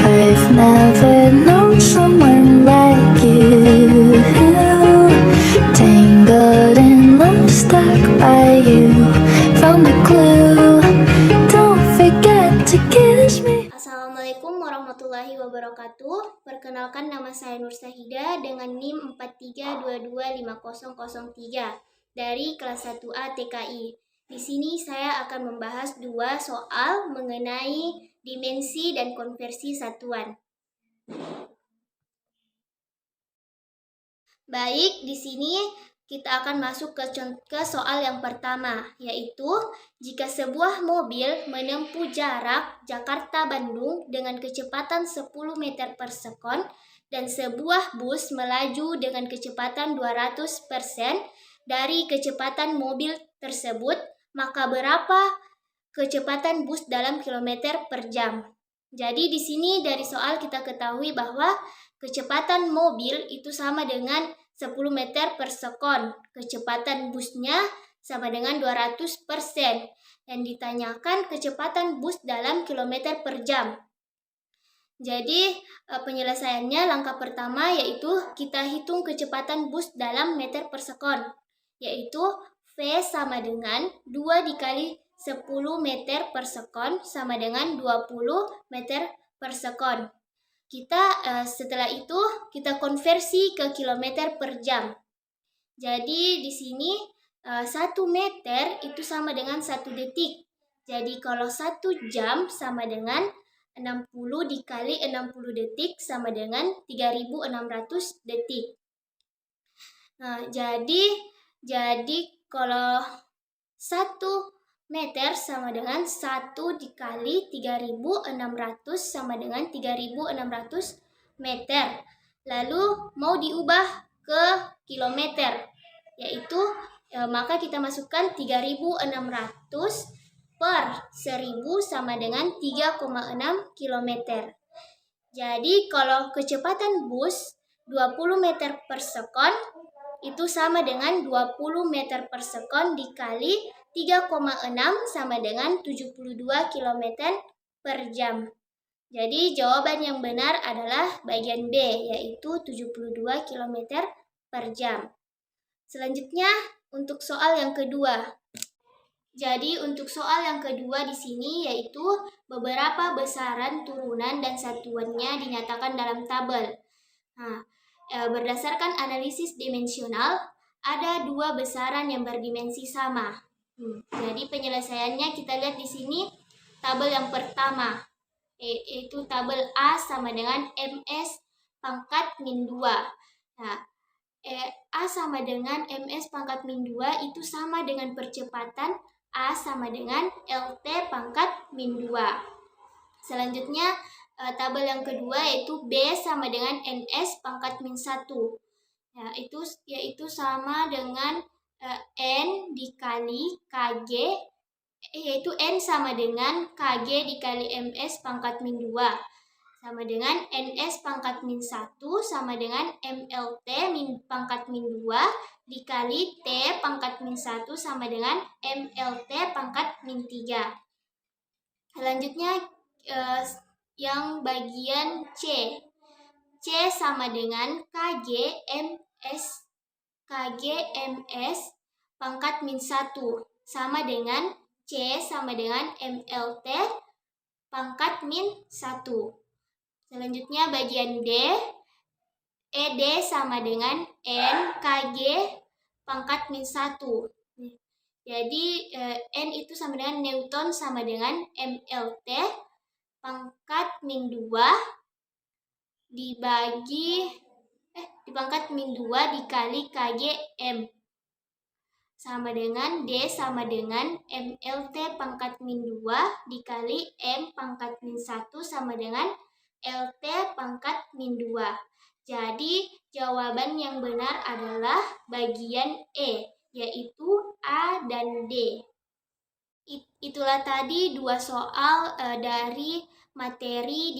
I've never known someone like you, tangled in love, stuck by you, found a clue, don't forget to kiss me. Assalamualaikum warahmatullahi wabarakatuh. Perkenalkan, nama saya Nur Sahida dengan NIM 43225003 dari kelas 1A TKI. Di sini saya akan membahas dua soal mengenai dimensi dan konversi satuan. Baik, di sini kita akan masuk ke soal yang pertama, yaitu jika sebuah mobil menempuh jarak Jakarta-Bandung dengan kecepatan 10 meter per sekon dan sebuah bus melaju dengan kecepatan 200% dari kecepatan mobil tersebut, maka berapa kecepatan bus dalam kilometer per jam? Jadi di sini dari soal kita ketahui bahwa kecepatan mobil itu sama dengan 10 meter per sekon. Kecepatan busnya sama dengan 200%. Dan ditanyakan kecepatan bus dalam kilometer per jam. Jadi penyelesaiannya langkah pertama yaitu kita hitung kecepatan bus dalam meter per sekon. Yaitu V sama dengan 2 dikali 10 meter per sekon sama dengan 20 meter per sekon. Setelah itu kita konversi ke kilometer per jam. Jadi di sini 1 meter itu sama dengan 1 detik. Jadi kalau 1 jam sama dengan 60 dikali 60 detik sama dengan 3600 detik. Nah, jadi kalau 1 meter sama dengan 1 dikali 3600 sama dengan 3600 meter. Lalu mau diubah ke kilometer, yaitu maka kita masukkan 3600 per 1000 sama dengan 3,6 kilometer. Jadi kalau kecepatan bus 20 meter per sekon itu sama dengan 20 meter per sekon dikali 3,6 sama dengan 72 km per jam. Jadi jawaban yang benar adalah bagian B, yaitu 72 km per jam. Selanjutnya untuk soal yang kedua. Jadi untuk soal yang kedua di sini yaitu beberapa besaran turunan dan satuannya dinyatakan dalam tabel. Nah, berdasarkan analisis dimensional, ada dua besaran yang berdimensi sama. Jadi penyelesaiannya kita lihat di sini tabel yang pertama, yaitu tabel A sama dengan MS pangkat min 2. Nah, A sama dengan MS pangkat min 2 itu sama dengan percepatan A sama dengan LT pangkat min 2. Selanjutnya tabel yang kedua yaitu B sama dengan NS pangkat min 1. Yaitu sama dengan N dikali KG, yaitu N sama dengan KG dikali MS pangkat min 2 sama dengan NS pangkat min 1 sama dengan MLT pangkat min 2 dikali T pangkat min 1 sama dengan MLT pangkat min 3. Selanjutnya yang bagian C. C sama dengan KG MS pangkat min 1 sama dengan C sama dengan MLT pangkat min 1. Selanjutnya bagian D. ED sama dengan N KG pangkat min 1. Jadi N itu sama dengan Newton sama dengan MLT pangkat min 2 di pangkat min 2 dikali KGM sama dengan D sama dengan MLT pangkat min 2 dikali M pangkat min 1 sama dengan LT pangkat min 2. Jadi jawaban yang benar adalah bagian E, yaitu A dan D. Itulah tadi dua soal dari materi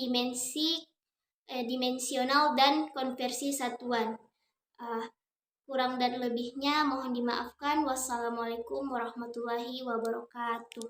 dimensional dan konversi satuan. Kurang dan lebihnya mohon dimaafkan. Wassalamualaikum warahmatullahi wabarakatuh.